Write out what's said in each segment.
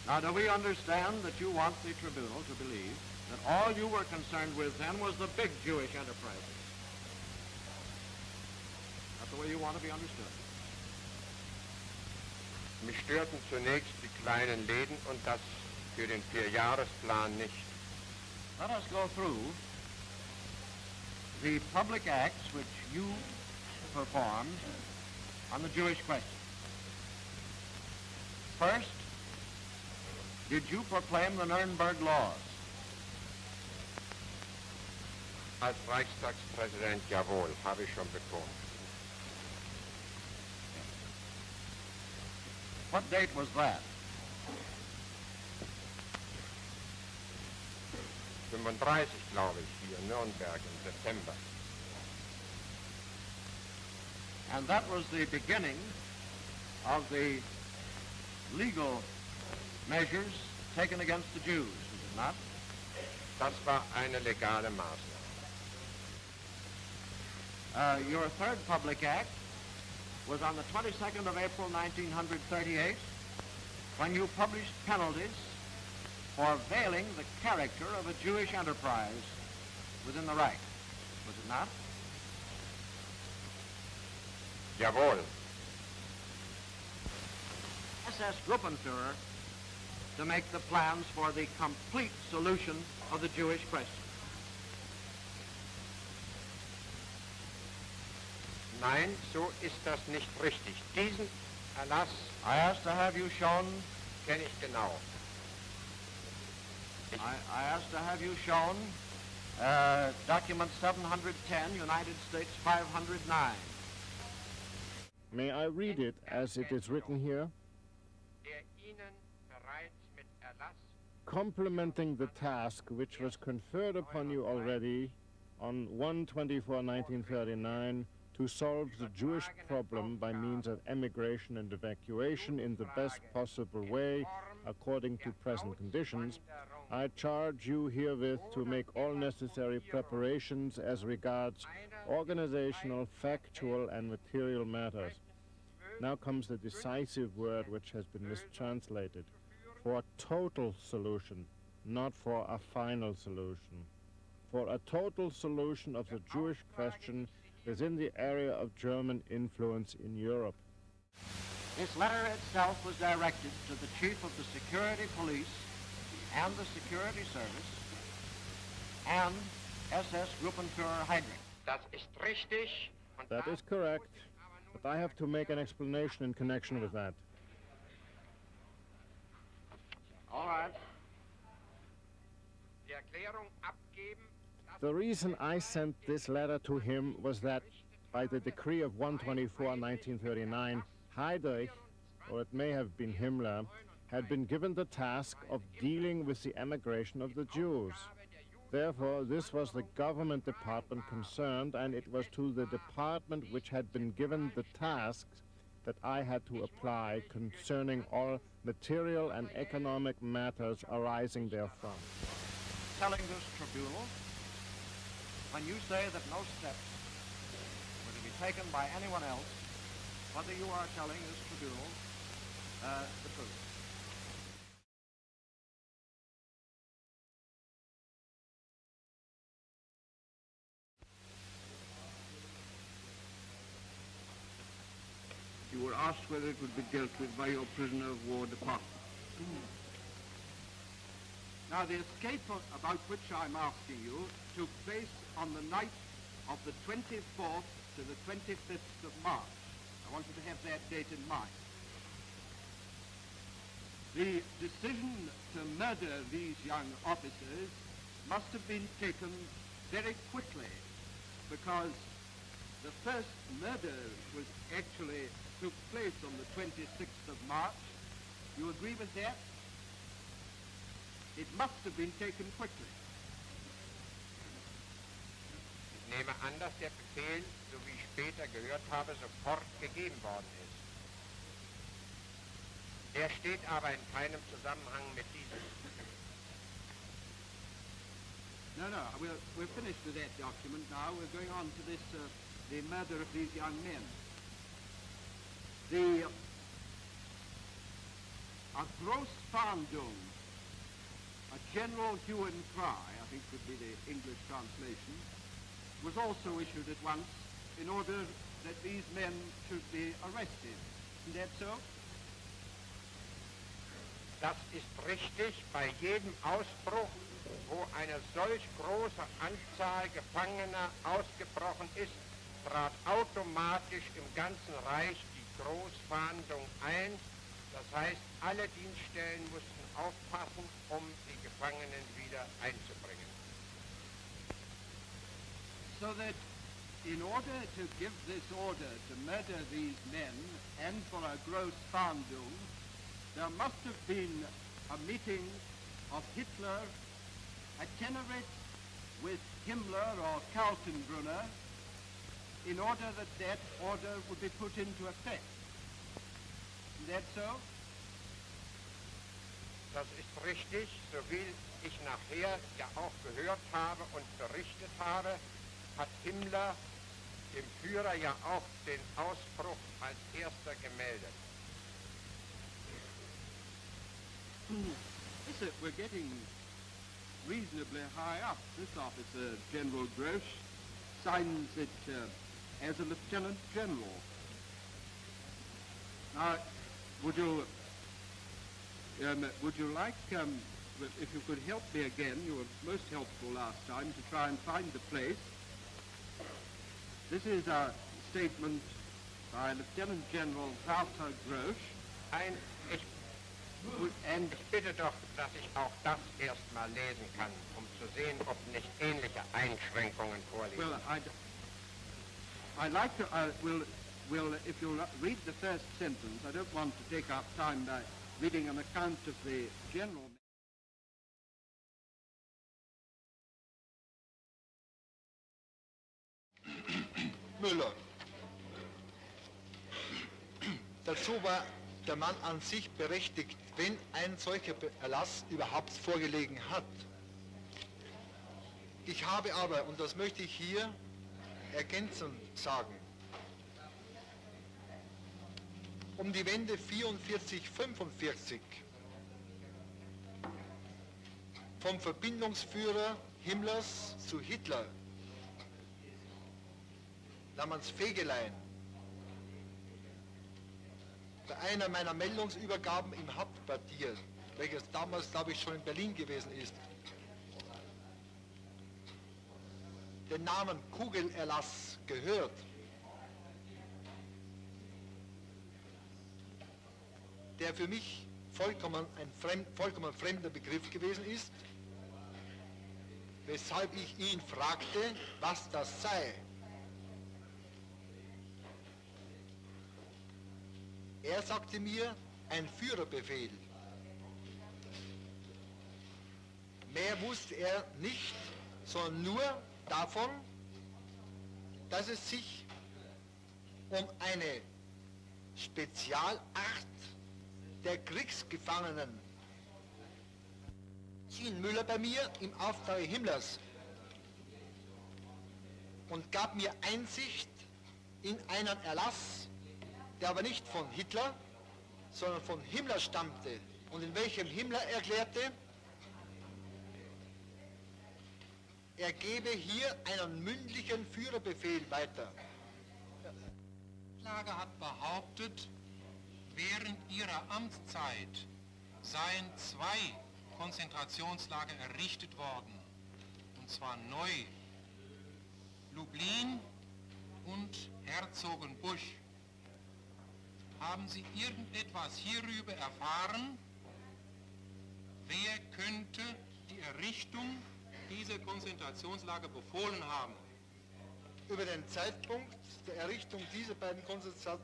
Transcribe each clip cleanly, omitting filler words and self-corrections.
Now, do we understand that you want the tribunal to believe that all you were concerned with then was the big Jewish enterprises? That's the way you want to be understood. Mich störten zunächst die kleinen Läden und das für den Vierjahresplan nicht. Let us go through the public acts which you performed on the Jewish question. First, did you proclaim the Nuremberg laws? Als Reichstagspräsident, jawohl, habe ich schon betont. What date was that? 35, glaube ich, hier in Nürnberg im September. And that was the beginning of the legal measures taken against the Jews, is it not? Das war eine legale Maßnahme. Your third public act was on the 22nd of April, 1938, when you published penalties for veiling the character of a Jewish enterprise within the Reich, was it not? Jawohl. SS Gruppenführer to make the plans for the complete solution of the Jewish question. Nein, so ist das nicht richtig. Diesen Erlass I asked to have you shown. kenne ich genau. I asked to have you shown document 710, United States 509. May I read it as it is written here? Der Ihnen bereits mit Erlass Complementing the task which was conferred upon you already on 1/24/1939 to solve the Jewish problem by means of emigration and evacuation in the best possible way according to present conditions, I charge you herewith to make all necessary preparations as regards organizational, factual, and material matters. Now comes the decisive word which has been mistranslated. For a total solution, not for a final solution. For a total solution of the Jewish question within the area of German influence in Europe. This letter itself was directed to the Chief of the Security Police and the Security Service and SS Gruppenführer Heydrich. Das ist richtig. Und That is correct, but I have to make an explanation in connection with that. All right. die Erklärung abgeben. The reason I sent this letter to him was that by the decree of 1/24/1939, Heydrich, or it may have been Himmler, had been given the task of dealing with the emigration of the Jews. Therefore, this was the government department concerned, and it was to the department which had been given the tasks that I had to apply concerning all material and economic matters arising therefrom. Telling this tribunal, when you say that no steps were to be taken by anyone else, whether you are telling this tribunal the truth. You were asked whether it would be dealt with by your prisoner of war department. Now, the escape about which I'm asking you took place on the night of the 24th to the 25th of March. I want you to have that date in mind. The decision to murder these young officers must have been taken very quickly, because the first murder was actually took place on the 26th of March. You agree with that? It must have been taken quickly. Ich nehme an, dass der Befehl, so wie ich später gehört habe, sofort gegeben worden ist. Er steht aber in keinem Zusammenhang mit diesem. No, we're finished with that document now. We're going on to this, the murder of these young men. a gross Fahndung, a general hue and cry, I think would be the English translation, was also issued at once in order that these men should be arrested. Isn't that so? Das ist richtig. Bei jedem Ausbruch, wo eine solch große Anzahl Gefangener ausgebrochen ist, trat automatisch im ganzen Reich die Großfahndung ein. Das heißt, alle Dienststellen mussten aufpassen, um die Gefangenen wieder einzubringen. So that in order to give this order to murder these men and for a gross Fahndung, there must have been a meeting of Hitler at Teneriffe with Himmler or Kaltenbrunner in order that that order would be put into effect. Is that so? Das ist richtig, so wie ich nachher ja auch gehört habe und berichtet habe, hat Himmler dem Führer ja auch den Ausbruch als erster gemeldet. Listen, we're getting reasonably high up. This officer, General Grosch, signs it as a Lieutenant General. Now, would you like, if you could help me again, you were most helpful last time, to try and find the place. This is a statement by Lieutenant General Walter Grosch. Ich bitte doch, dass ich auch das erstmal lesen kann, um zu sehen, ob nicht ähnliche Einschränkungen vorliegen. Well, I'd like to, if you'll read the first sentence, I don't want to take up time by reading an account of the general. Müller. Dazu war der Mann an sich berechtigt, wenn ein solcher Erlass überhaupt vorgelegen hat. Ich habe aber, und das möchte ich hier ergänzend sagen, um die Wende 44, 45 vom Verbindungsführer Himmlers zu Hitler namens Fegelein bei einer meiner Meldungsübergaben im Hauptquartier, welches damals, glaube ich, schon in Berlin gewesen ist, den Namen Kugelerlass gehört, der für mich vollkommen fremder Begriff gewesen ist, weshalb ich ihn fragte, was das sei. Er sagte mir, ein Führerbefehl. Mehr wusste er nicht, sondern nur davon, dass es sich um eine Spezialart der Kriegsgefangenen schien Müller bei mir im Auftrag Himmlers und gab mir Einsicht in einen Erlass, der aber nicht von Hitler, sondern von Himmler stammte und in welchem Himmler erklärte, er gebe hier einen mündlichen Führerbefehl weiter. Die Anklage hat behauptet, während ihrer Amtszeit seien 2 Konzentrationslager errichtet worden, und zwar neu, Lublin und Herzogenbusch. Haben Sie irgendetwas hierüber erfahren? Wer könnte die Errichtung dieser Konzentrationslager befohlen haben? Über den Zeitpunkt der Errichtung dieser beiden Konzentrationslager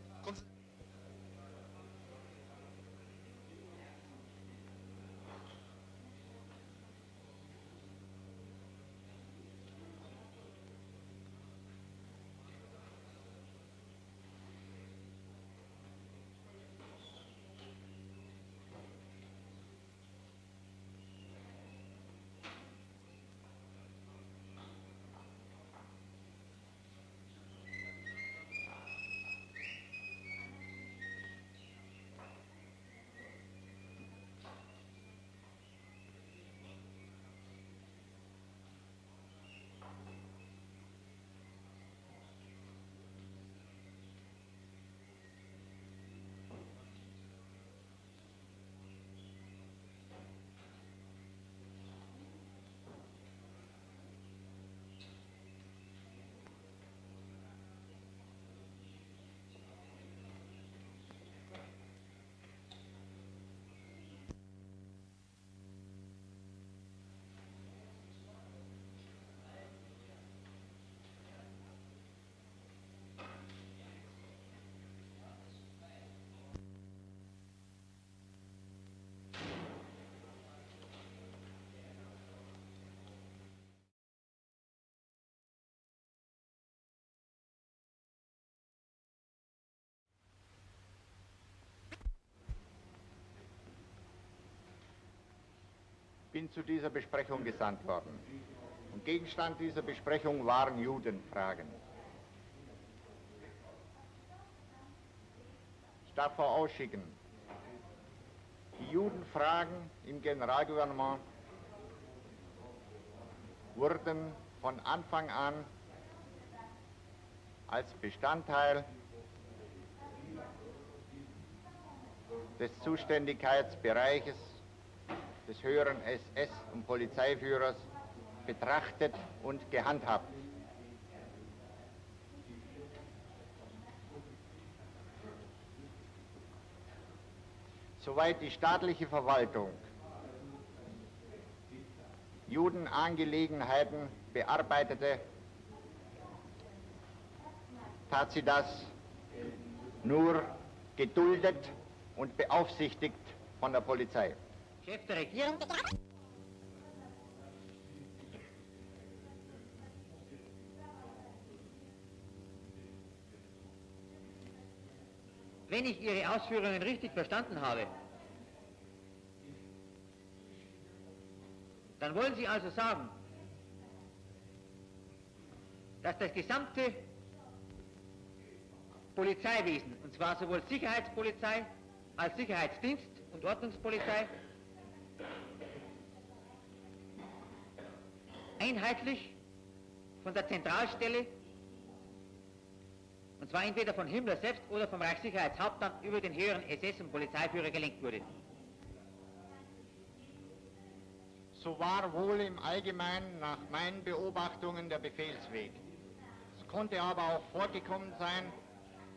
bin zu dieser Besprechung gesandt worden. Und Gegenstand dieser Besprechung waren Judenfragen. Ich darf vorausschicken, die Judenfragen im Generalgouvernement wurden von Anfang an als Bestandteil des Zuständigkeitsbereiches des höheren SS- und Polizeiführers betrachtet und gehandhabt. Soweit die staatliche Verwaltung Judenangelegenheiten bearbeitete, tat sie das nur geduldet und beaufsichtigt von der Polizei. Chef der Regierung. Wenn ich Ihre Ausführungen richtig verstanden habe, dann wollen Sie also sagen, dass das gesamte Polizeiwesen, und zwar sowohl Sicherheitspolizei als Sicherheitsdienst und Ordnungspolizei, einheitlich von der Zentralstelle, und zwar entweder von Himmler selbst oder vom Reichssicherheitshauptmann über den höheren SS- und Polizeiführer gelenkt wurde. So war wohl im Allgemeinen nach meinen Beobachtungen der Befehlsweg. Es konnte aber auch vorgekommen sein,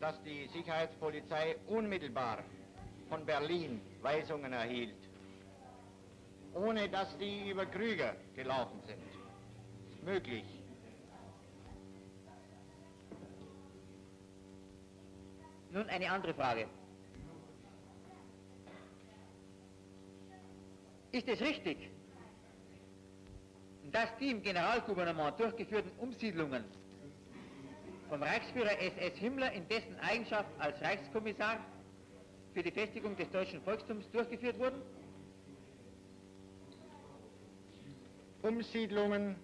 dass die Sicherheitspolizei unmittelbar von Berlin Weisungen erhielt, ohne dass die über Krüger gelaufen sind. Ist möglich. Nun eine andere Frage. Ist es richtig, dass die im Generalgouvernement durchgeführten Umsiedlungen vom Reichsführer SS Himmler in dessen Eigenschaft als Reichskommissar für die Festigung des deutschen Volkstums durchgeführt wurden? Umsiedlungen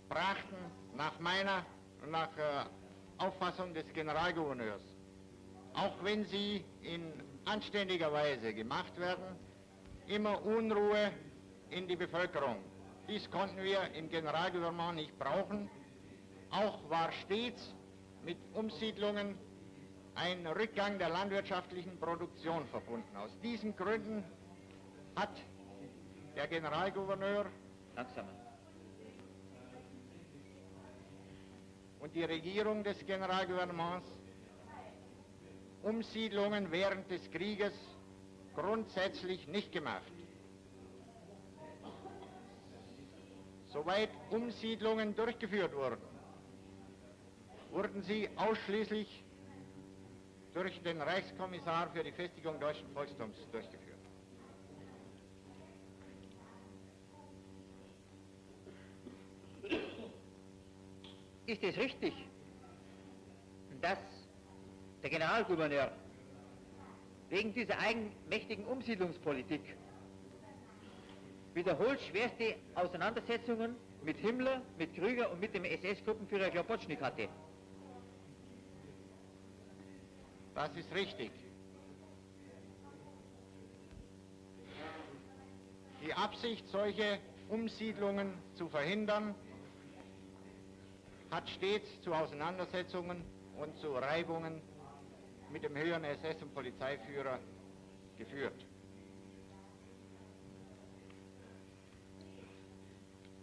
brachten nach meiner und nach Auffassung des Generalgouverneurs, auch wenn sie in anständiger Weise gemacht werden, immer Unruhe in die Bevölkerung. Dies konnten wir im Generalgouvernement nicht brauchen. Auch war stets mit Umsiedlungen ein Rückgang der landwirtschaftlichen Produktion verbunden. Aus diesen Gründen hat der Generalgouverneur und die Regierung des Generalgouvernements Umsiedlungen während des Krieges grundsätzlich nicht gemacht. Soweit Umsiedlungen durchgeführt wurden, wurden sie ausschließlich durch den Reichskommissar für die Festigung deutschen Volkstums durchgeführt. Ist es richtig, dass der Generalgouverneur wegen dieser eigenmächtigen Umsiedlungspolitik wiederholt schwerste Auseinandersetzungen mit Himmler, mit Krüger und mit dem SS-Gruppenführer Globotschnik hatte? Das ist richtig. Die Absicht, solche Umsiedlungen zu verhindern, hat stets zu Auseinandersetzungen und zu Reibungen mit dem höheren SS- und Polizeiführer geführt.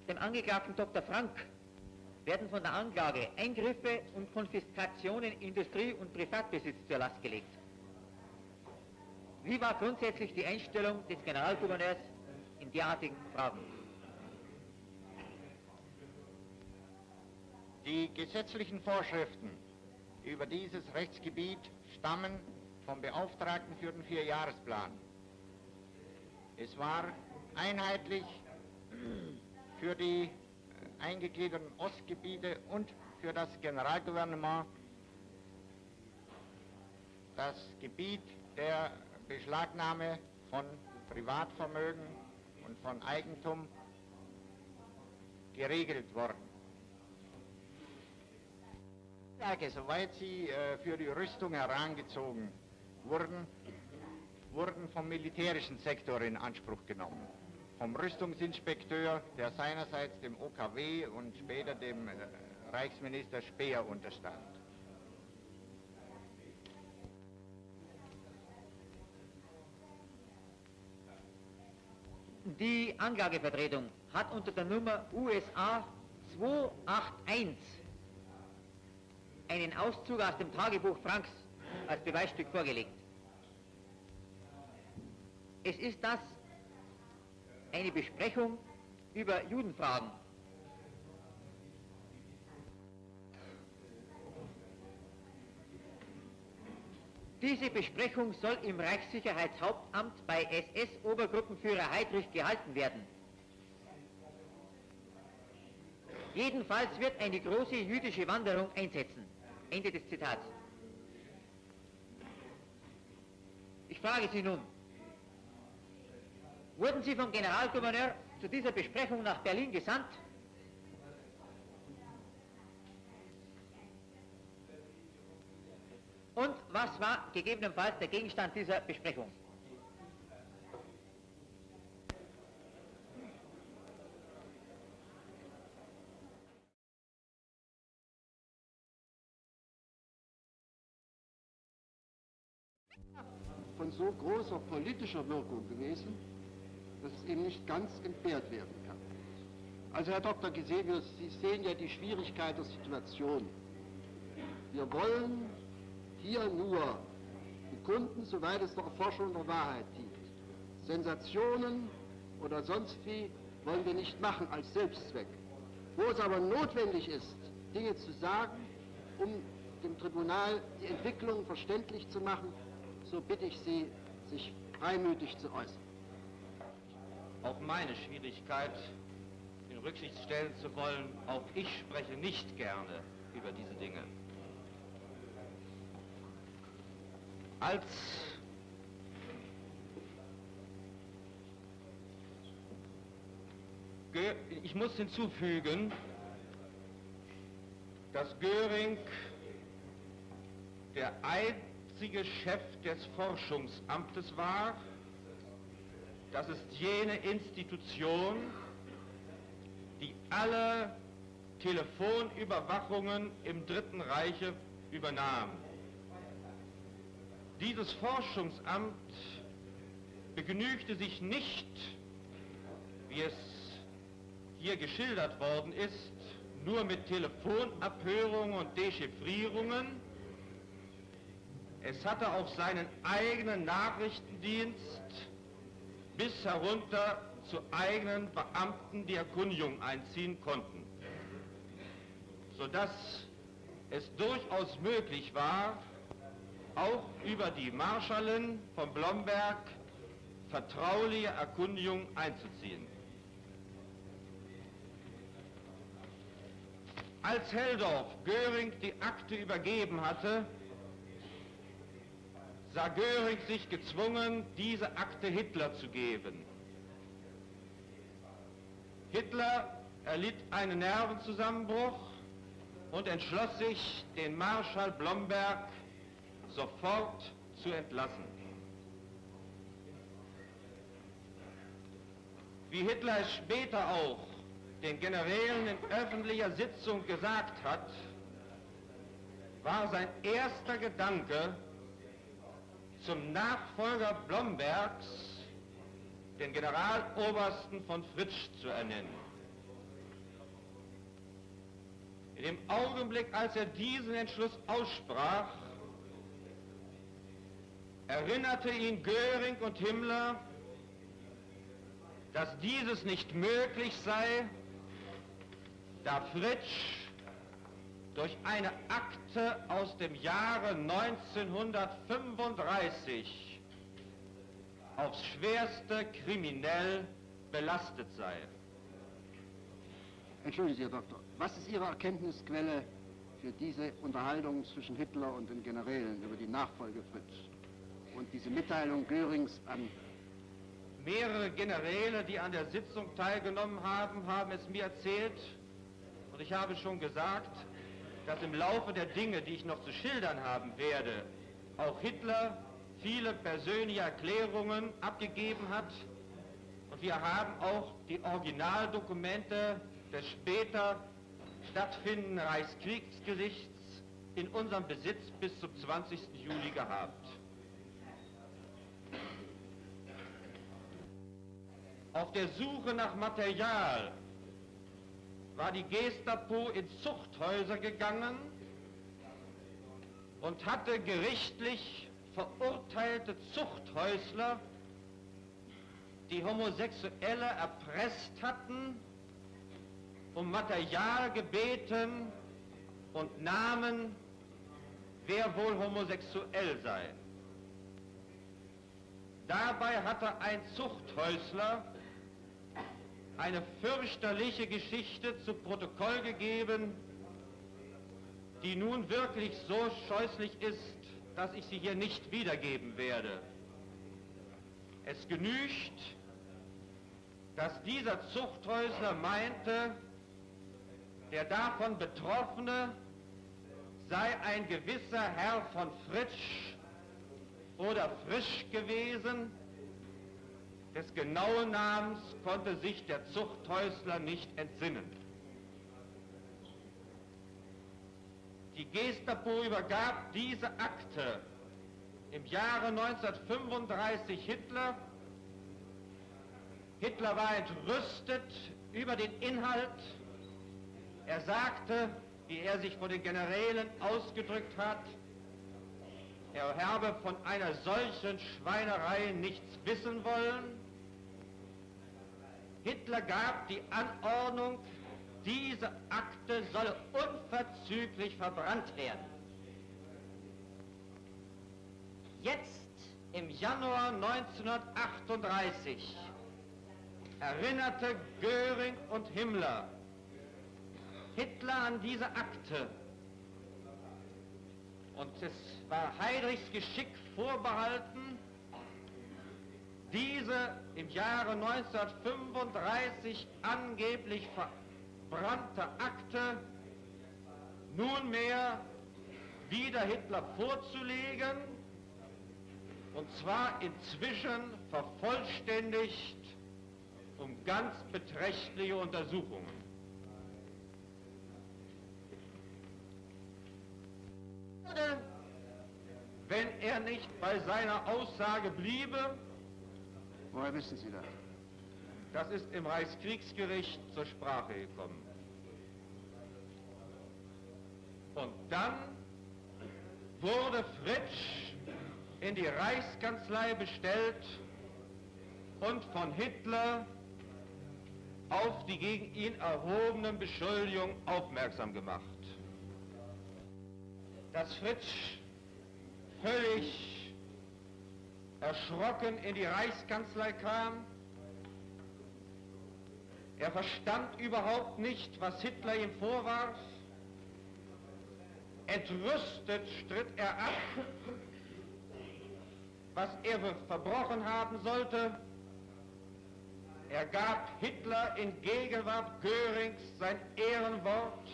Dem Angeklagten Dr. Frank werden von der Anklage Eingriffe und Konfiskationen in Industrie- und Privatbesitz zur Last gelegt. Wie war grundsätzlich die Einstellung des Generalgouverneurs in derartigen Fragen? Die gesetzlichen Vorschriften über dieses Rechtsgebiet stammen vom Beauftragten für den Vierjahresplan. Es war einheitlich für die eingegliederten Ostgebiete und für das Generalgouvernement das Gebiet der Beschlagnahme von Privatvermögen und von Eigentum geregelt worden. Soweit sie für die Rüstung herangezogen wurden, wurden vom militärischen Sektor in Anspruch genommen. Vom Rüstungsinspekteur, der seinerseits dem OKW und später dem Reichsminister Speer unterstand. Die Anklagevertretung hat unter der Nummer USA 281 einen Auszug aus dem Tagebuch Franks als Beweisstück vorgelegt. Es ist das eine Besprechung über Judenfragen. Diese Besprechung soll im Reichssicherheitshauptamt bei SS-Obergruppenführer Heydrich gehalten werden. Jedenfalls wird eine große jüdische Wanderung einsetzen. Ende des Zitats. Ich frage Sie nun, wurden Sie vom Generalgouverneur zu dieser Besprechung nach Berlin gesandt? Und was war gegebenenfalls der Gegenstand dieser Besprechung? Von so großer politischer Wirkung gewesen, dass es eben nicht ganz entbehrt werden kann. Also Herr Dr. Geselius, Sie sehen ja die Schwierigkeit der Situation. Wir wollen hier nur bekunden, soweit es der Erforschung der Wahrheit dient. Sensationen oder sonst wie wollen wir nicht machen als Selbstzweck. Wo es aber notwendig ist, Dinge zu sagen, um dem Tribunal die Entwicklung verständlich zu machen, so bitte ich Sie, sich freimütig zu äußern. Auch meine Schwierigkeit in Rücksicht stellen zu wollen, auch ich spreche nicht gerne über diese Dinge. Ich muss hinzufügen, dass Göring der einzige Chef des Forschungsamtes war. Das ist jene Institution, die alle Telefonüberwachungen im Dritten Reiche übernahm. Dieses Forschungsamt begnügte sich nicht, wie es hier geschildert worden ist, nur mit Telefonabhörungen und Dechiffrierungen. Es hatte auch seinen eigenen Nachrichtendienst bis herunter zu eigenen Beamten, die Erkundigung einziehen konnten, sodass es durchaus möglich war, auch über die Marschallin von Blomberg vertrauliche Erkundigung einzuziehen. Als Helldorf Göring die Akte übergeben hatte, sah Göring sich gezwungen, diese Akte Hitler zu geben. Hitler erlitt einen Nervenzusammenbruch und entschloss sich, den Marschall Blomberg sofort zu entlassen. Wie Hitler es später auch den Generälen in öffentlicher Sitzung gesagt hat, war sein erster Gedanke, zum Nachfolger Blombergs den Generalobersten von Fritsch zu ernennen. In dem Augenblick, als er diesen Entschluss aussprach, erinnerte ihn Göring und Himmler, dass dieses nicht möglich sei, da Fritsch durch eine Akte aus dem Jahre 1935 aufs Schwerste kriminell belastet sei. Entschuldigen Sie, Herr Doktor, was ist Ihre Erkenntnisquelle für diese Unterhaltung zwischen Hitler und den Generälen über die Nachfolge Fritsch und diese Mitteilung Görings an Mehrere Generäle, die an der Sitzung teilgenommen haben, haben es mir erzählt. Und ich habe schon gesagt, dass im Laufe der Dinge, die ich noch zu schildern haben werde, auch Hitler viele persönliche Erklärungen abgegeben hat. Und wir haben auch die Originaldokumente des später stattfindenden Reichskriegsgerichts in unserem Besitz bis zum 20. Juli gehabt. Auf der Suche nach Material war die Gestapo in Zuchthäuser gegangen und hatte gerichtlich verurteilte Zuchthäusler, die Homosexuelle erpresst hatten, um Material gebeten und Namen, wer wohl homosexuell sei. Dabei hatte ein Zuchthäusler eine fürchterliche Geschichte zu Protokoll gegeben, die nun wirklich so scheußlich ist, dass ich sie hier nicht wiedergeben werde. Es genügt, dass dieser Zuchthäusler meinte, der davon Betroffene sei ein gewisser Herr von Fritsch oder Frisch gewesen. Des genauen Namens konnte sich der Zuchthäusler nicht entsinnen. Die Gestapo übergab diese Akte im Jahre 1935 Hitler. Hitler war entrüstet über den Inhalt. Er sagte, wie er sich vor den Generälen ausgedrückt hat, er habe von einer solchen Schweinerei nichts wissen wollen. Hitler gab die Anordnung, diese Akte solle unverzüglich verbrannt werden. Jetzt, im Januar 1938, erinnerte Göring und Himmler Hitler an diese Akte. Und es war Heydrichs Geschick vorbehalten, diese im Jahre 1935 angeblich verbrannte Akte nunmehr wieder Hitler vorzulegen, und zwar inzwischen vervollständigt um ganz beträchtliche Untersuchungen. Wenn er nicht bei seiner Aussage bliebe. Woher wissen Sie das? Das ist im Reichskriegsgericht zur Sprache gekommen. Und dann wurde Fritsch in die Reichskanzlei bestellt und von Hitler auf die gegen ihn erhobenen Beschuldigungen aufmerksam gemacht. Dass Fritsch völlig erschrocken in die Reichskanzlei kam. Er verstand überhaupt nicht, was Hitler ihm vorwarf. Entrüstet stritt er ab, was er verbrochen haben sollte. Er gab Hitler in Gegenwart Görings sein Ehrenwort,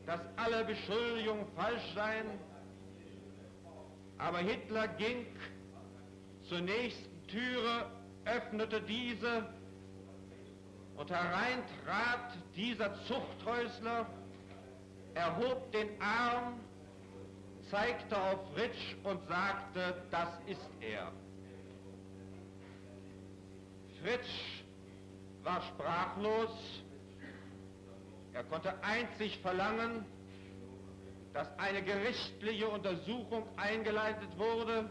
dass alle Beschuldigungen falsch seien. Aber Hitler ging zur nächsten Türe, öffnete diese und herein trat dieser Zuchthäusler, erhob den Arm, zeigte auf Fritsch und sagte, das ist er. Fritsch war sprachlos. Er konnte einzig verlangen, dass eine gerichtliche Untersuchung eingeleitet wurde.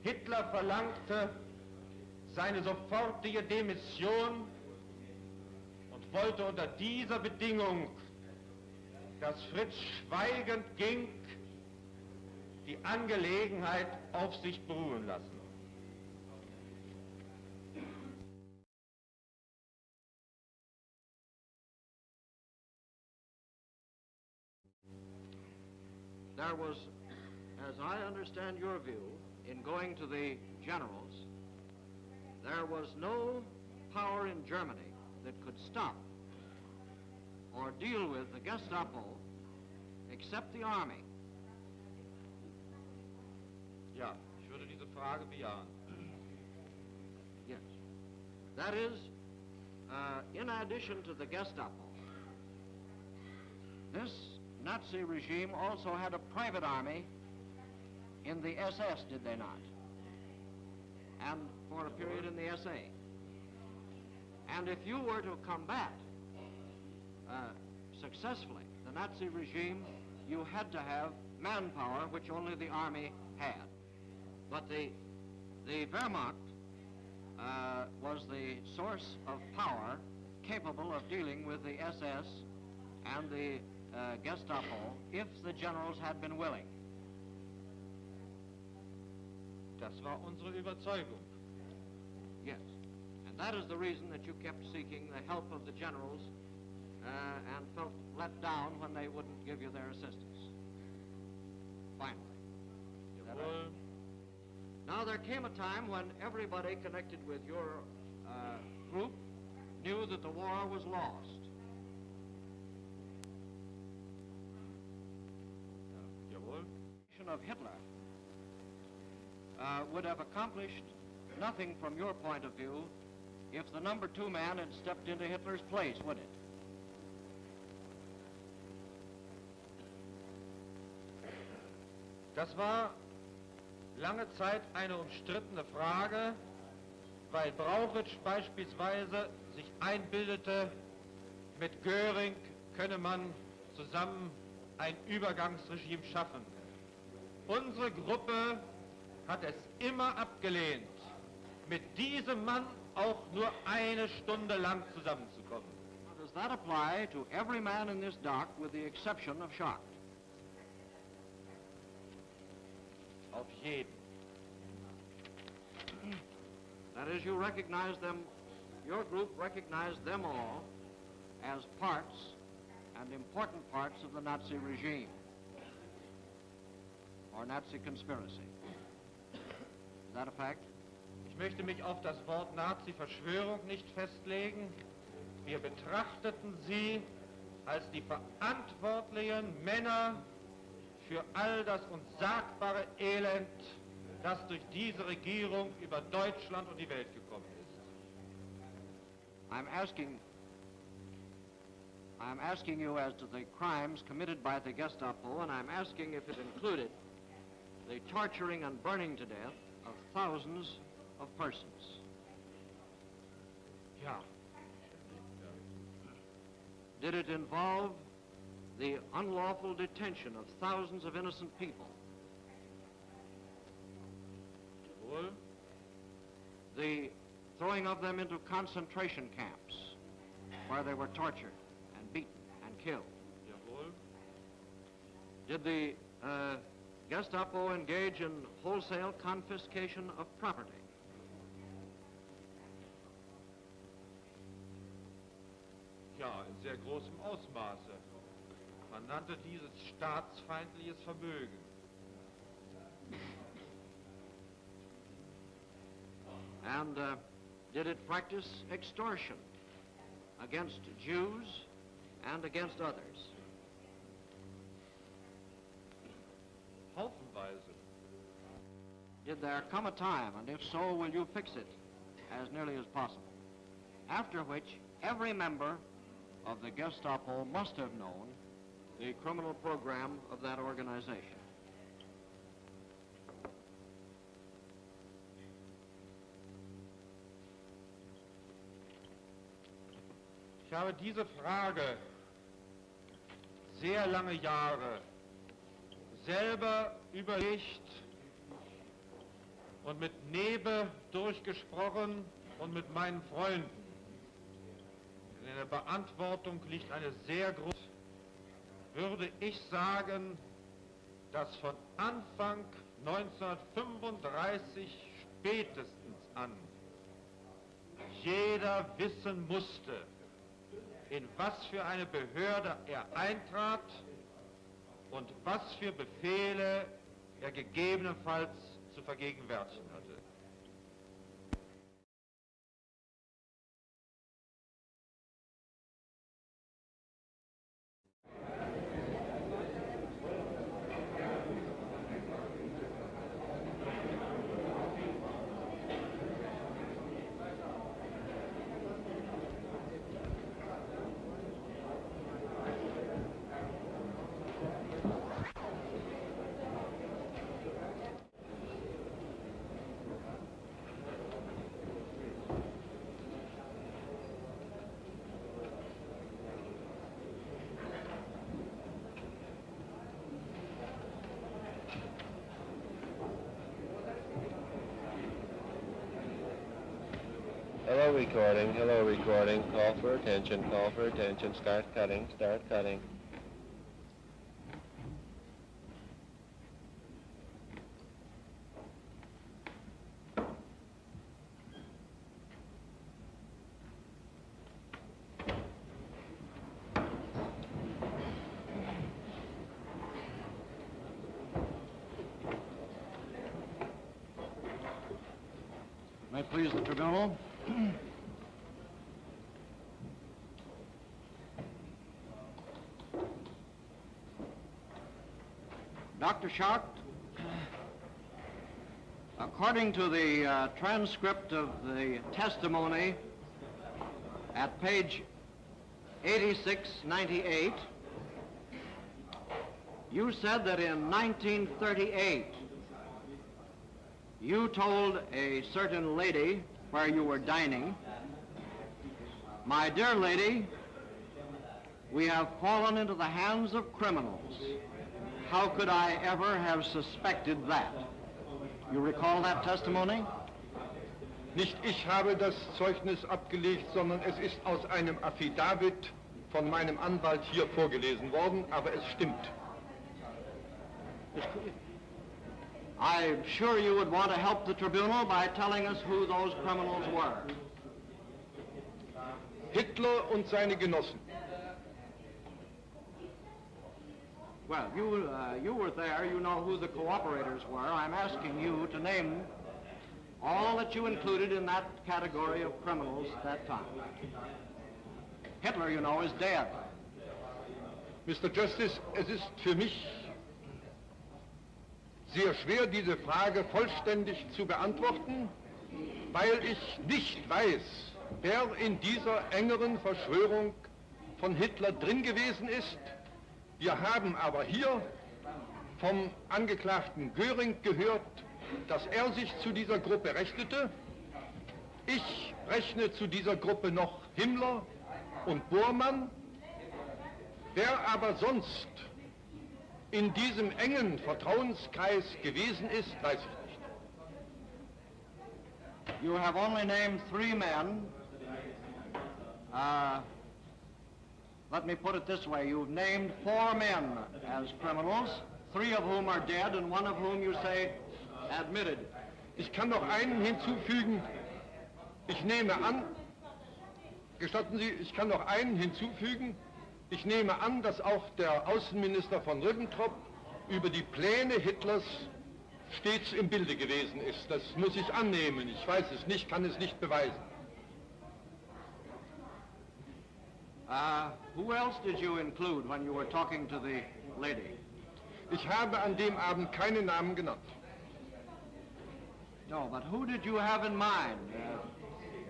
Hitler verlangte seine sofortige Demission und wollte unter dieser Bedingung, dass Fritsch schweigend ging, die Angelegenheit auf sich beruhen lassen. There was, as I understand your view, in going to the generals, there was no power in Germany that could stop or deal with the Gestapo except the army. Ja, ich würde diese Frage bejahen. Yes. That is, in addition to the Gestapo, this Nazi regime also had a private army in the SS, did they not? And for a period in the SA. And if you were to combat successfully the Nazi regime, you had to have manpower, which only the army had. But the Wehrmacht was the source of power capable of dealing with the SS and the Gestapo if the generals had been willing. Das war unsere Überzeugung. Yes. And that is the reason that you kept seeking the help of the generals and felt let down when they wouldn't give you their assistance. Finally. Is that right? Now there came a time when everybody connected with your group knew that the war was lost. Jawohl. Of Hitler would have accomplished nothing from your point of view if the number 2 man had stepped into Hitler's place, would it? Das war lange Zeit eine umstrittene Frage, weil Brauchitsch beispielsweise sich einbildete, mit Göring könne man zusammen ein Übergangsregime schaffen. Unsere Gruppe hat es immer abgelehnt, mit diesem Mann auch nur eine Stunde lang zusammenzukommen. Does that apply to every man in this dock with the exception of Schacht? Auf jeden. That is, you recognize them, your group recognized them all as parts and important parts of the Nazi regime or Nazi conspiracy. Is that a fact? Ich möchte mich auf das Wort Nazi-Verschwörung nicht festlegen. Wir betrachteten sie als die verantwortlichen Männer für all das unsagbare Elend, das durch diese Regierung über Deutschland und die Welt gekommen ist. I'm asking you as to the crimes committed by the Gestapo, and I'm asking if it included the torturing and burning to death of thousands of persons. Ja. Did it involve the unlawful detention of thousands of innocent people? Jawohl. The throwing of them into concentration camps where they were tortured and beaten and killed? Jawohl. Did the Gestapo engage in wholesale confiscation of property? Ja, in sehr großem Ausmaße. Man nannte dieses staatsfeindliches Vermögen. And did it practice extortion against Jews and against others? Haufenweise. Did there come a time, and if so, will you fix it as nearly as possible, after which every member of the Gestapo must have known the criminal program of that organization? Ich habe diese Frage sehr lange Jahre selber überlegt und mit Nebe durchgesprochen und mit meinen Freunden. In der Beantwortung liegt eine sehr große, würde ich sagen, dass von Anfang 1935 spätestens an jeder wissen musste, in was für eine Behörde er eintrat und was für Befehle er gegebenenfalls zu vergegenwärtigen hatte. Hello recording, call for attention, start cutting. May it please the tribunal. Dr. Schacht, according to the transcript of the testimony at page 8698, you said that in 1938 you told a certain lady where you were dining, "My dear lady, we have fallen into the hands of criminals. How could I ever have suspected that?" You recall that testimony? Nicht ich habe das Zeugnis abgelegt, sondern es ist aus einem Affidavit von meinem Anwalt hier vorgelesen worden, aber es stimmt. I'm sure you would want to help the tribunal by telling us who those criminals were. Hitler und seine Genossen. Well, you were there. You know who the cooperators were. I'm asking you to name all that you included in that category of criminals at that time. Hitler, you know, is dead. Mr. Justice, es ist für mich sehr schwer, diese Frage vollständig zu beantworten, weil ich nicht weiß, wer in dieser engeren Verschwörung von Hitler drin gewesen ist. Wir haben aber hier vom Angeklagten Göring gehört, dass er sich zu dieser Gruppe rechnete. Ich rechne zu dieser Gruppe noch Himmler und Bormann. Wer aber sonst in diesem engen Vertrauenskreis gewesen ist, weiß ich nicht. You have only named 3 men. Let me put it this way. You've named 4 men as criminals, 3 of whom are dead and 1 of whom you say admitted. Ich kann noch einen hinzufügen. Ich nehme an, gestatten Sie, ich kann noch einen hinzufügen. Ich nehme an, dass auch der Außenminister von Ribbentrop über die Pläne Hitlers stets im Bilde gewesen ist. Das muss ich annehmen. Ich weiß es nicht, kann es nicht beweisen. Who else did you include when you were talking to the lady? Ich habe an dem Abend keine Namen genannt. No, but who did you have in mind?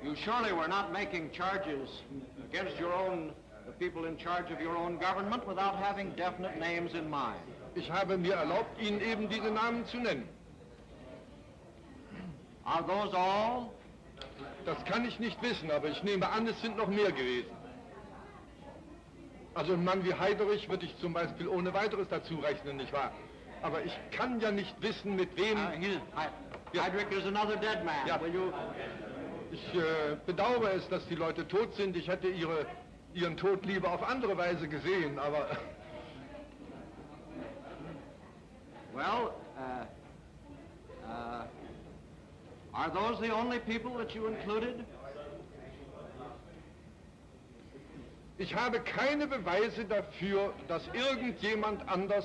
You surely were not making charges against the people in charge of your own government without having definite names in mind. Ich habe mir erlaubt, Ihnen eben diese Namen zu nennen. Are those all? Das kann ich nicht wissen, aber ich nehme an, es sind noch mehr gewesen. Also ein Mann wie Heiderich würde ich zum Beispiel ohne weiteres dazu rechnen, nicht wahr? Aber ich kann ja nicht wissen, mit wem... Heydrich is another dead man. Ja. Will you... Ich bedauere es, dass die Leute tot sind. Ich hätte ihren Tod lieber auf andere Weise gesehen, aber... Well, are those the only people that you included? Ich habe keine Beweise dafür, dass irgendjemand anders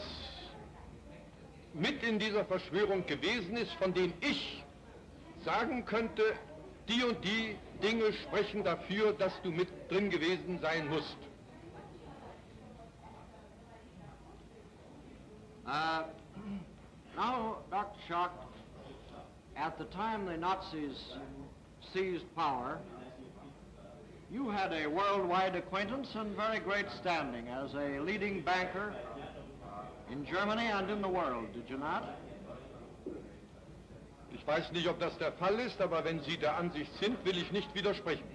mit in dieser Verschwörung gewesen ist, von dem ich sagen könnte, die und die Dinge sprechen dafür, dass du mit drin gewesen sein musst. Now, Dr. Schacht, at the time the Nazis seized power, you had a worldwide acquaintance and very great standing as a leading banker in Germany and in the world, did you not? Ich weiß nicht, ob das der Fall ist, aber wenn Sie der Ansicht sind, will ich nicht widersprechen.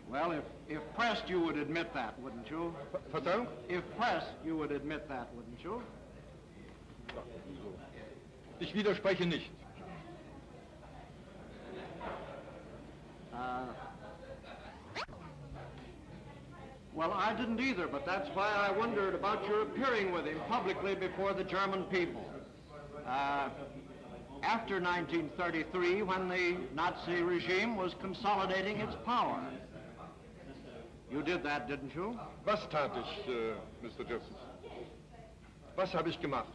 Well, if pressed, you would admit that, wouldn't you? Verzeihung? If pressed, you would admit that, wouldn't you? Ich widerspreche nicht. Well, I didn't either, but that's why I wondered about your appearing with him publicly before the German people. After 1933, when the Nazi regime was consolidating its power. You did that, didn't you? Was tat ich, Mr. Jefferson? Was habe ich gemacht?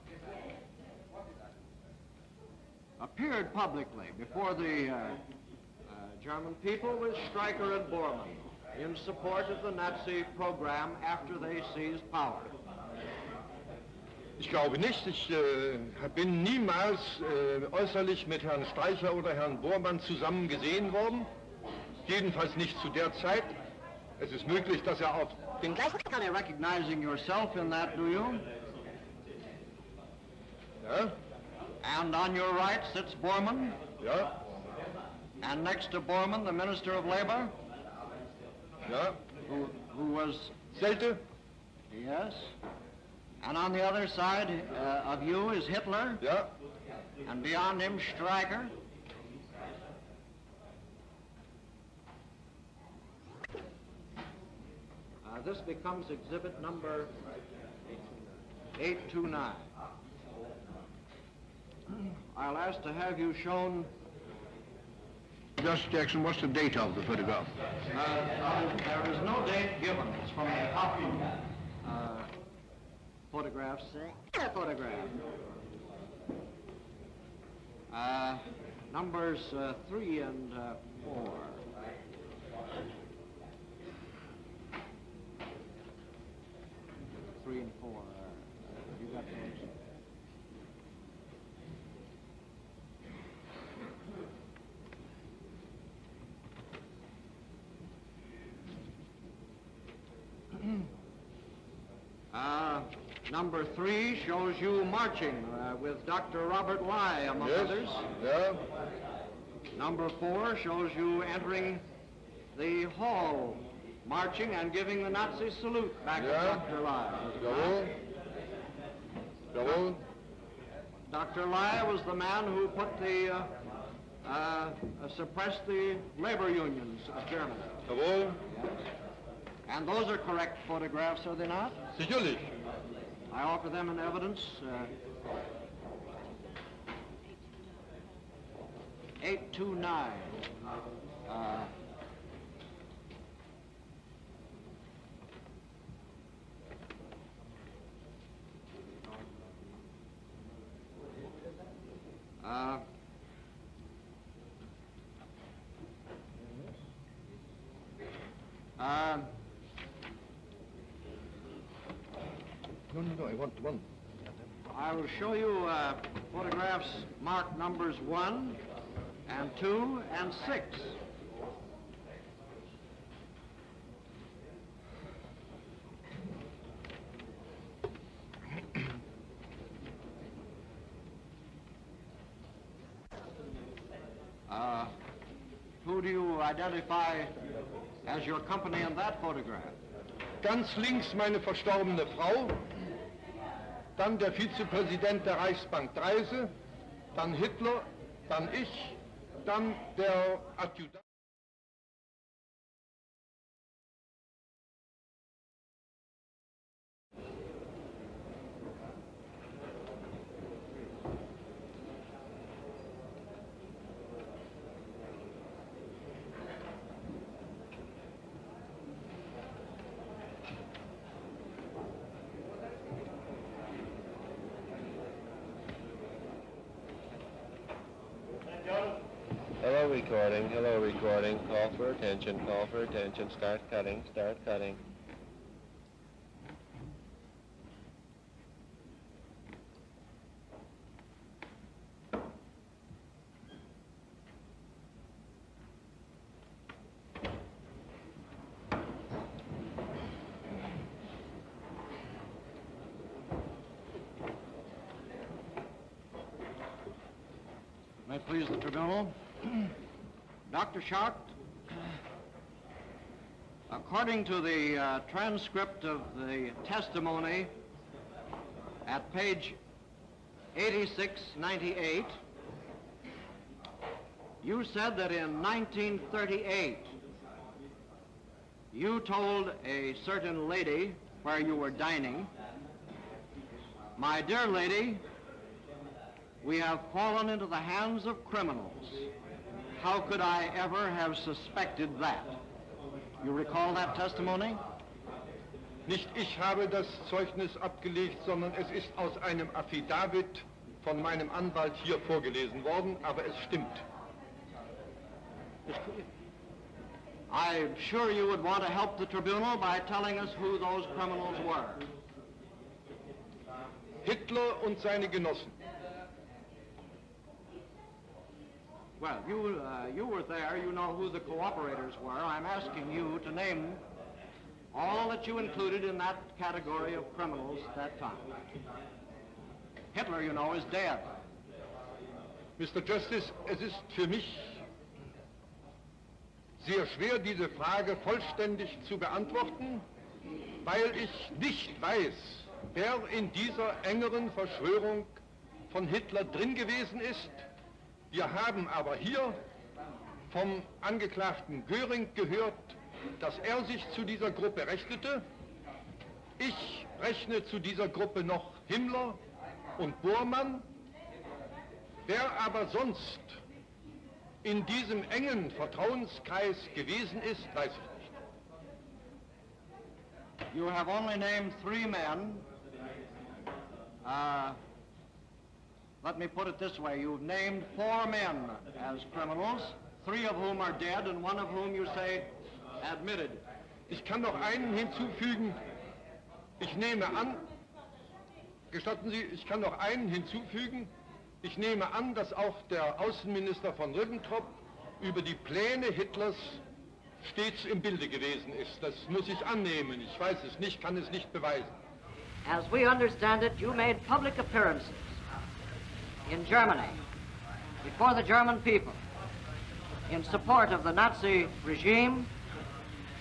Appeared publicly before the German people with Streicher and Bormann in support of the Nazi program after they seized power. Ich glaube nicht. Ich bin niemals äußerlich mit Herrn Streicher oder Herrn Bormann zusammen gesehen worden. Jedenfalls nicht zu der Zeit. Es ist möglich, dass auf den gleichen... Kind of recognizing yourself in that, do you? Ja. And on your right sits Bormann? Ja. And next to Bormann, the Minister of Labor? Ja. Who was... Zelte? Yes. And on the other side of you is Hitler? Ja. And beyond him, Streicher? This becomes exhibit number 829. I'll ask to have you shown... Just Jackson, what's the date of the photograph? There is no date given. It's from the Hoffman photographs. Photograph. Numbers 3 and 4. Three and 4. You got those? Number 3 shows you marching with Dr. Robert Lai, among others. Yeah. Number 4 shows you entering the hall, marching and giving the Nazi salute back to Dr. Lai. Jawohl. Jawohl. Dr. Lai was the man who put the, suppressed the labor unions of Germany. Jawohl. Yes. And those are correct photographs, are they not? Sicherlich. I offer them in evidence. 829. No, I want one. I will show you photographs marked numbers 1 and 2 and 6. Who do you identify as your company in that photograph? Ganz links meine verstorbene Frau, dann der Vizepräsident der Reichsbank Dreise, dann Hitler, dann ich, dann der Adjutant. Hello recording, call for attention, start cutting. May it please the tribunal. Dr. Schacht, according to the transcript of the testimony at page 8698, You said that in 1938, you told a certain lady where you were dining, "My dear lady, we have fallen into the hands of criminals. How could I ever have suspected that?" You recall that testimony? Nicht ich habe das Zeugnis abgelegt, sondern es ist aus einem Affidavit von meinem Anwalt hier vorgelesen worden, aber es stimmt. I'm sure you would want to help the tribunal by telling us who those criminals were. Hitler und seine Genossen. Well, you were there. You know who the cooperators were. I'm asking you to name all that you included in that category of criminals at that time. Hitler, you know, is dead. Mr. Justice, es ist für mich sehr schwer, diese Frage vollständig zu beantworten, weil ich nicht weiß, wer in dieser engeren Verschwörung von Hitler drin gewesen ist. Wir haben aber hier vom Angeklagten Göring gehört, dass er sich zu dieser Gruppe rechnete. Ich rechne zu dieser Gruppe noch Himmler und Bormann. Wer aber sonst in diesem engen Vertrauenskreis gewesen ist, weiß ich nicht. You have only named 3 men. Let me put it this way. You've named 4 men as criminals, 3 of whom are dead and 1 of whom you say admitted. Ich kann noch einen hinzufügen. Ich nehme an, gestatten Sie, ich kann noch einen hinzufügen. Ich nehme an, dass auch der Außenminister von Ribbentrop über die Pläne Hitlers stets im Bilde gewesen ist. Das muss ich annehmen. Ich weiß es nicht, kann es nicht beweisen. As we understand it, you made public appearances in Germany before the German people in support of the Nazi regime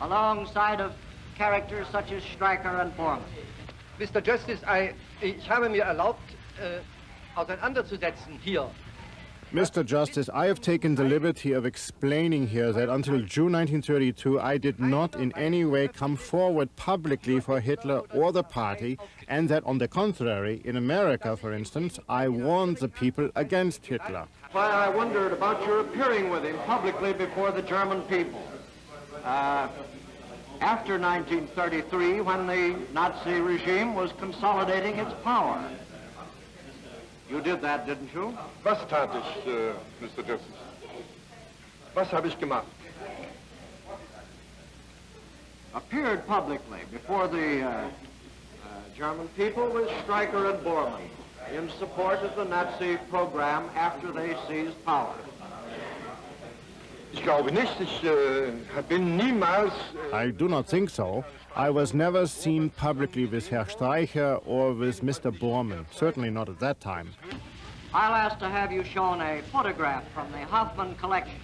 alongside of characters such as Streicher and Bormann. Mr. Justice, ich habe mir erlaubt, auseinanderzusetzen hier. Mr. Justice, I have taken the liberty of explaining here that until June 1932, I did not in any way come forward publicly for Hitler or the party, and that on the contrary, in America, for instance, I warned the people against Hitler. Why I wondered about your appearing with him publicly before the German people. After 1933, when the Nazi regime was consolidating its power. You did that, didn't you? Was tat ich, Mr. Justice? Was habe ich gemacht? Appeared publicly before the German people with Streicher and Bormann in support of the Nazi program after they seized power. Ich glaube nicht, ich bin niemals... I do not think so. I was never seen publicly with Herr Streicher or with Mr. Bormann, certainly not at that time. I'll ask to have you shown a photograph from the Hoffman collection,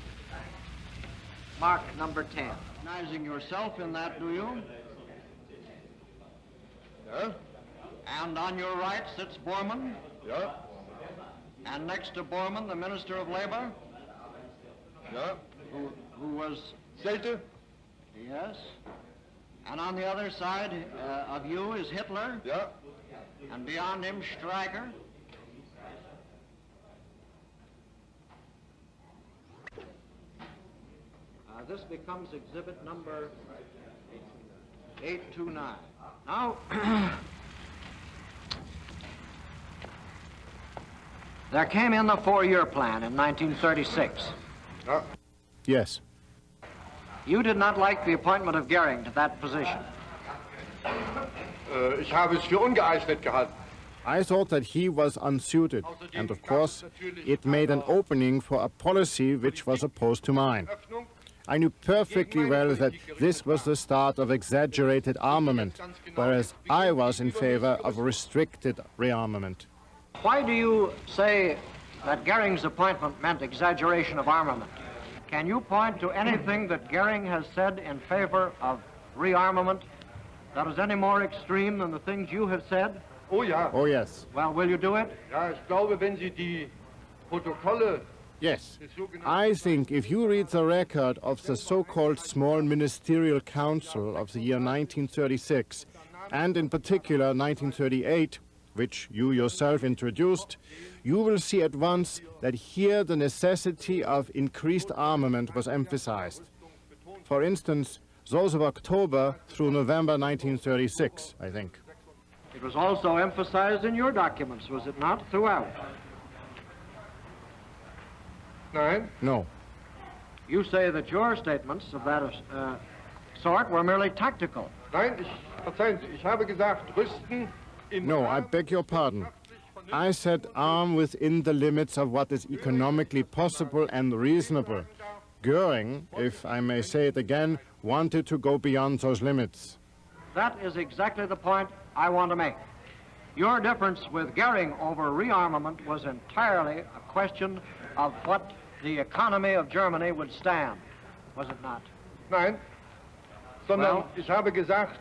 marked number 10. Recognizing yourself in that, do you? Yeah. And on your right sits Bormann? Yeah. And next to Bormann, the Minister of Labor? Yeah. Who was... Selte? Yes. And on the other side of you is Hitler? Yeah. And beyond him, Streicher? This becomes exhibit number 829. Now, there came in the 4-year plan in 1936. Yes. You did not like the appointment of Goering to that position. Ich habe es für ungeeignet gehalten. I thought that he was unsuited, and of course, it made an opening for a policy which was opposed to mine. I knew perfectly well that this was the start of exaggerated armament, whereas I was in favor of restricted rearmament. Why do you say that Goering's appointment meant exaggeration of armament? Can you point to anything that Goering has said in favor of rearmament that is any more extreme than the things you have said? Oh ja. Oh yes. Well, will you do it? Ja, ich glaube, wenn Sie die Protokolle Yes. I think if you read the record of the so-called Small Ministerial Council of the year 1936, and in particular 1938, which you yourself introduced, you will see at once that here the necessity of increased armament was emphasized. For instance, those of October through November 1936, I think. It was also emphasized in your documents, was it not, throughout? Nein. No. You say that your statements of that sort were merely tactical. Nein, verzeihen Sie, ich habe gesagt, rüsten im No, I beg your pardon. I said arm within the limits of what is economically possible and reasonable. Goering, if I may say it again, wanted to go beyond those limits. That is exactly the point I want to make. Your difference with Goering over rearmament was entirely a question of what the economy of Germany would stand, was it not? Nein, sondern Well? ich habe gesagt,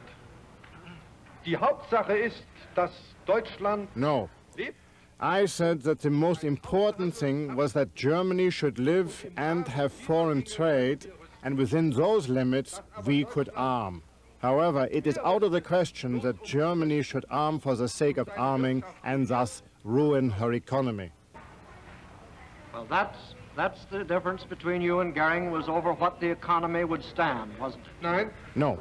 die Hauptsache ist, dass Deutschland No. lebt. I said that the most important thing was that Germany should live and have foreign trade, and within those limits we could arm. However, it is out of the question that Germany should arm for the sake of arming and thus ruin her economy. Well, that's the difference between you and Goering, was over what the economy would stand, wasn't it? Nein, No.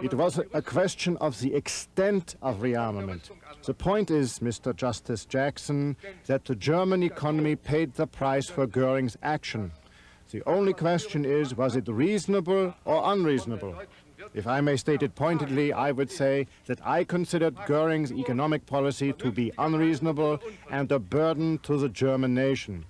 It was a question of the extent of rearmament. The point is, Mr. Justice Jackson, that the German economy paid the price for Goering's action. The only question is, was it reasonable or unreasonable? If I may state it pointedly, I would say that I considered Goering's economic policy to be unreasonable and a burden to the German nation.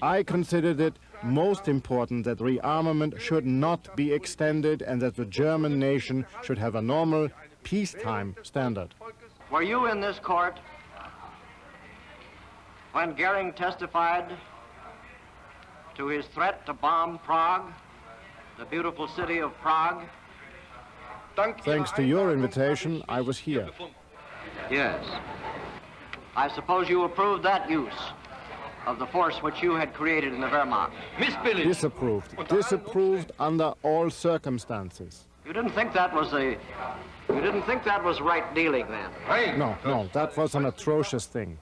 I considered it most important that rearmament should not be extended and that the German nation should have a normal peacetime standard. Were you in this court when Goering testified to his threat to bomb Prague, the beautiful city of Prague? Thanks to your invitation, I was here. Yes. I suppose you approved that use of the force which you had created in the Wehrmacht. Disapproved. Disapproved under all circumstances. You didn't think that was right dealing then? No, that was an atrocious thing.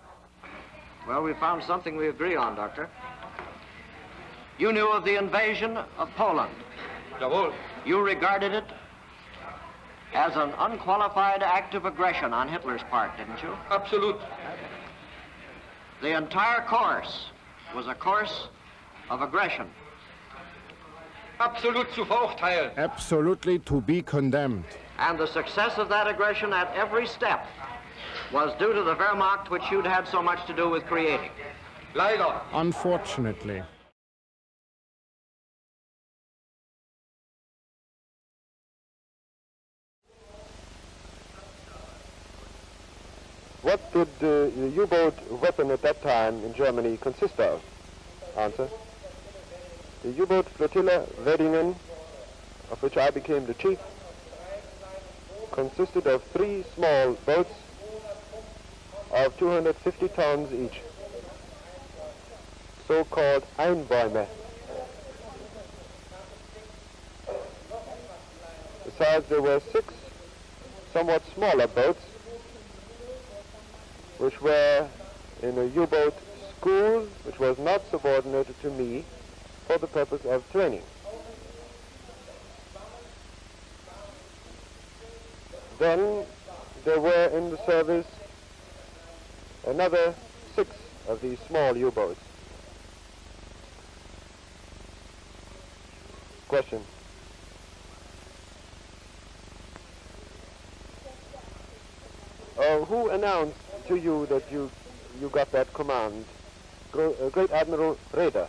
Well, we found something we agree on, Doctor. You knew of the invasion of Poland. Jawohl. You regarded it as an unqualified act of aggression on Hitler's part, didn't you? Absolut. The entire course was a course of aggression. Absolut zu verurteilen. Absolutely to be condemned. And the success of that aggression at every step was due to the Wehrmacht, which you'd had so much to do with creating. Leider. Unfortunately. What did the U-boat weapon at that time in Germany consist of? Answer. The U-boat flotilla Weddingen, of which I became the chief, consisted of 3 small boats of 250 tons each, so-called Einbäume. Besides, there were 6 somewhat smaller boats which were in a U-boat school which was not subordinated to me for the purpose of training. Then there were in the service another 6 of these small U-boats. Question. Who announced to you that you got that command? Great Admiral Raeder.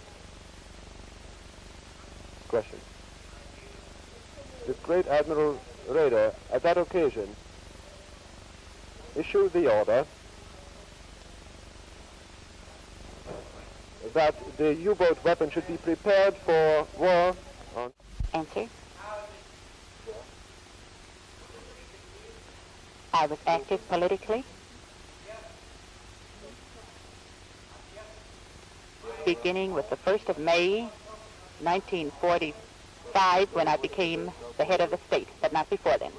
Question. Did Great Admiral Raeder, at that occasion, issue the order that the U-boat weapon should be prepared for war on... Answer. I was active politically. beginning with the 1st of May, 1945, when I became the head of the state, but not before then.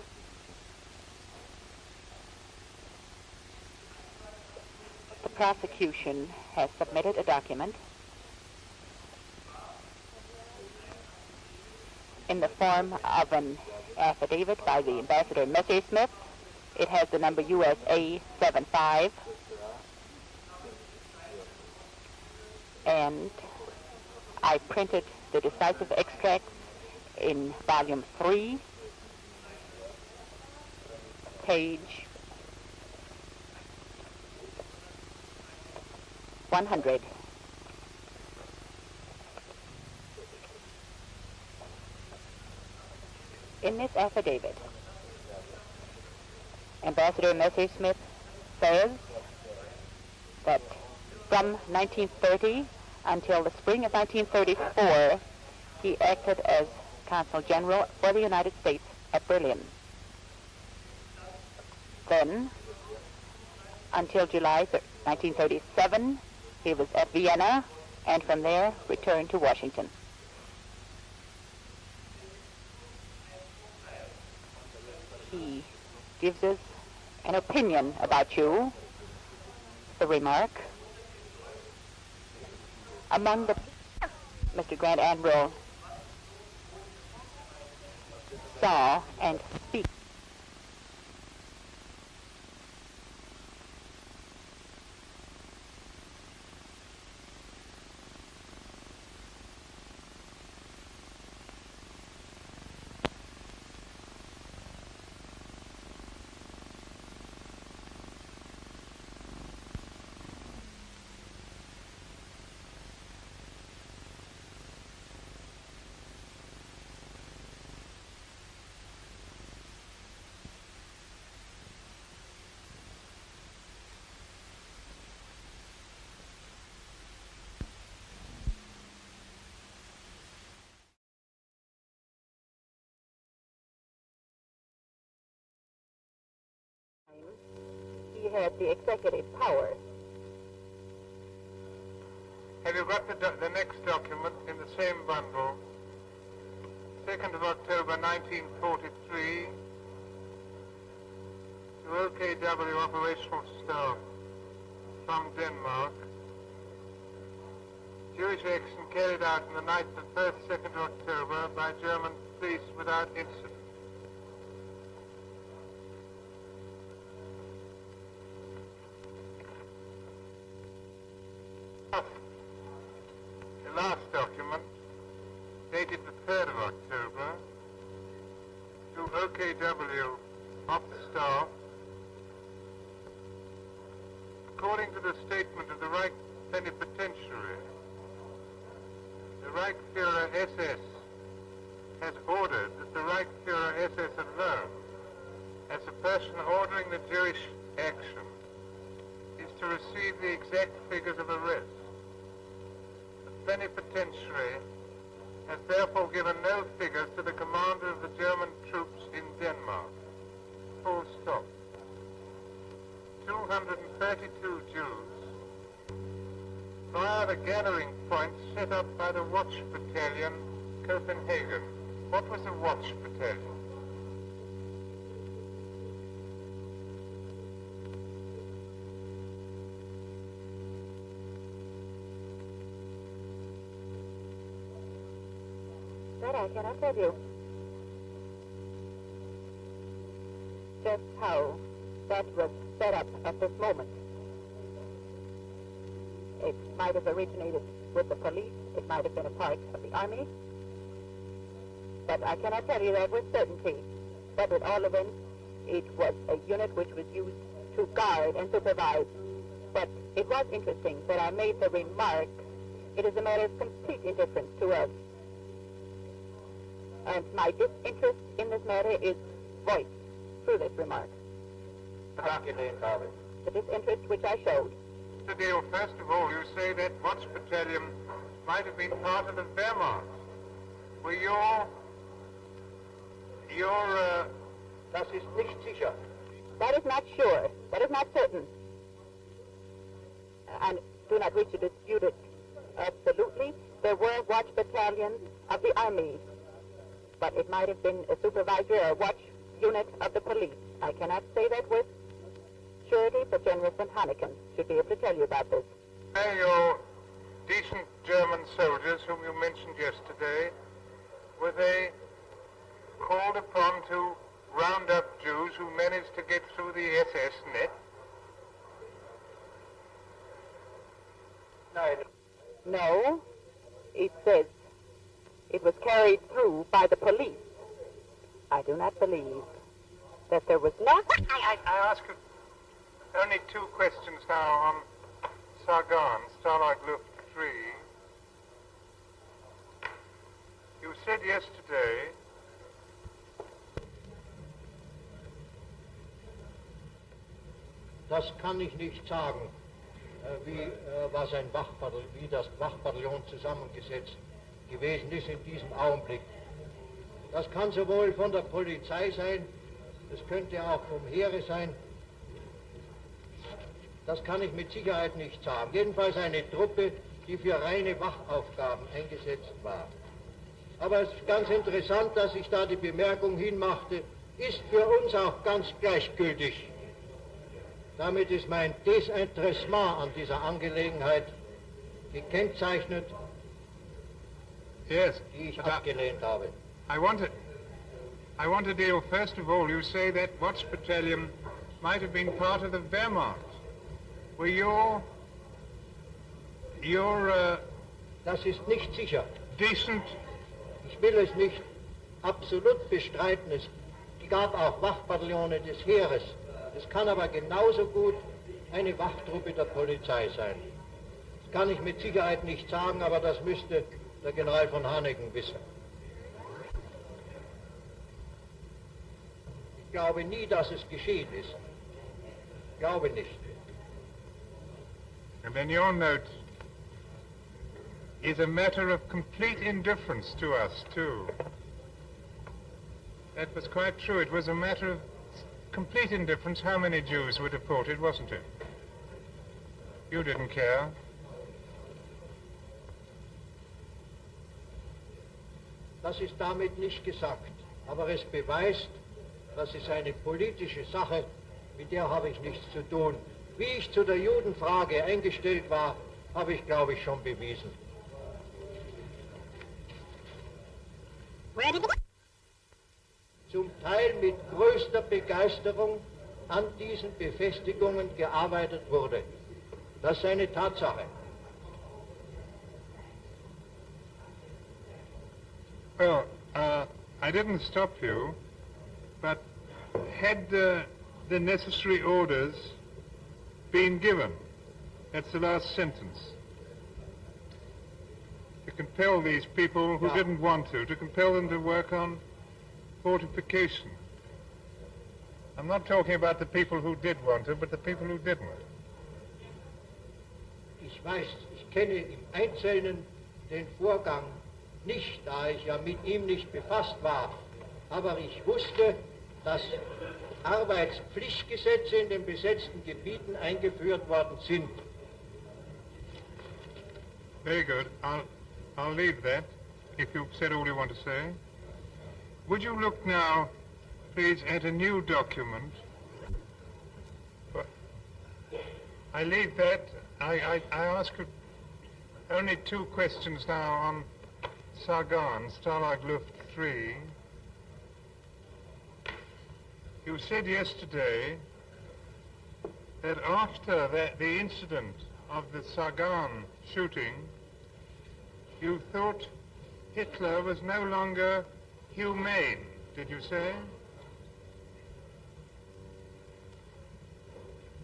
The prosecution has submitted a document in the form of an affidavit by the Ambassador Messersmith. It has the number USA 75. And I printed the decisive extracts in volume 3, page 100. In this affidavit, Ambassador Messersmith says that from 1930 until the spring of 1934, he acted as Consul General for the United States at Berlin. Then, until July 1937, he was at Vienna, and from there returned to Washington. He gives us an opinion about you, the remark. Among the Mr. Grand Admiral saw and speak. He had the executive power. Have you got the next document in the same bundle? 2nd of October 1943, to OKW operational staff from Denmark. Jewish action carried out on the night of 1st, 2nd October by German police without incident. The last document, dated the 3rd of October, to OKW of the staff. According to the statement of the Reich Plenipotentiary, the Reichsführer SS has ordered that the Reichsführer SS alone, as a person ordering the Jewish action, is to receive the exact figures of arrest. The Plenipotentiary has therefore given no figures to the commander of the German troops in Denmark. Full stop. 232 Jews via the gathering point set up by the Watch Battalion, Copenhagen. What was the Watch Battalion? That I cannot tell you. Just how that was set up at this moment. It might have originated with the police. It might have been a part of the army. But I cannot tell you that with certainty. But at all events, it was a unit which was used to guard and supervise. But it was interesting that I made the remark, it is a matter of complete indifference to us. And my disinterest in this matter is voiced through this remark. The disinterest which I showed. Mr. Dale, first of all, you say that Watch Battalion might have been part of the Wehrmacht. Were Das ist nicht sicher. That is not sure. That is not certain. And do not wish to dispute it absolutely, there were watch battalions of the army, but it might have been a supervisor or a watch unit of the police. I cannot say that with surety, but General von Hanneken should be able to tell you about this. Are your decent German soldiers whom you mentioned yesterday, were they called upon to round up Jews who managed to get through the SS net? No, it says it was carried through by the police. I do not believe that there was not. I ask you only two questions now on Sargon, Starlight Luft 3. You said yesterday das kann ich nicht sagen, wie das Wachbataillon zusammengesetzt gewesen ist in diesem Augenblick. Das kann sowohl von der Polizei sein, das könnte auch vom Heere sein. Das kann ich mit Sicherheit nicht sagen. Jedenfalls eine Truppe, die für reine Wachaufgaben eingesetzt war. Aber es ist ganz interessant, dass ich da die Bemerkung hinmachte, ist für uns auch ganz gleichgültig. Damit ist mein Desinteressement an dieser Angelegenheit gekennzeichnet, yes, die ich abgelehnt habe. I want to deal, first of all, you say that watch battalion might have been part of the Wehrmacht. Were your das ist nicht sicher. Decent. Ich will es nicht absolut bestreiten. Es gab auch Wachbataillone des Heeres. Es kann aber genauso gut eine Wachtruppe der Polizei sein. Das kann ich mit Sicherheit nicht sagen, aber das müsste der General von Hanneken wissen. Ich glaube nie, dass es geschehen ist. Ich glaube nicht. And then your note is a matter of complete indifference to us, too. That was quite true. It was a matter of complete indifference how many Jews were deported, wasn't it? You didn't care. Das ist damit nicht gesagt, aber es beweist, das ist eine politische Sache, mit der habe ich nichts zu tun. Wie ich zu der Judenfrage eingestellt war, habe ich, glaube ich, schon bewiesen. Zum Teil mit größter Begeisterung an diesen Befestigungen gearbeitet wurde. Das ist eine Tatsache. Well, I didn't stop you, but had the necessary orders been given, that's the last sentence, to compel these people who didn't want to compel them to work on fortification. I'm not talking about the people who did want to, but the people who didn't. Ich weiß, ich kenne im Einzelnen den Vorgang nicht, da ich ja mit ihm nicht befasst war. Aber ich wusste, dass Arbeitspflichtgesetze in den besetzten Gebieten eingeführt worden sind. Very good. I'll leave that, if you've said all you want to say. Would you look now, please, at a new document? I leave that. I ask you only two questions now on Sargon, Starlight Luft 3. You said yesterday that after the incident of the Sargon shooting, you thought Hitler was no longer humane, did you say?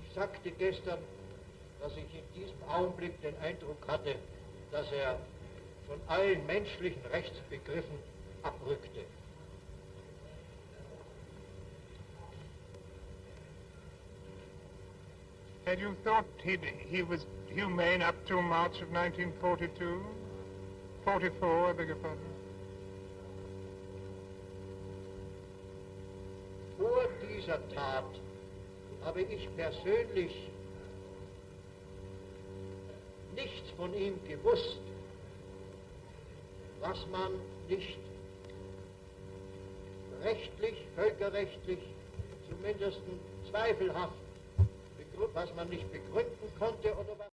Ich sagte gestern, dass ich in diesem Augenblick den Eindruck hatte, dass er von allen menschlichen Rechtsbegriffen abrückte. Had you thought he was humane up till March of 1942? 44, I beg your pardon. Vor dieser Tat habe ich persönlich nichts von ihm gewusst, was man nicht rechtlich, völkerrechtlich, zumindest zweifelhaft, was man nicht begründen konnte oder was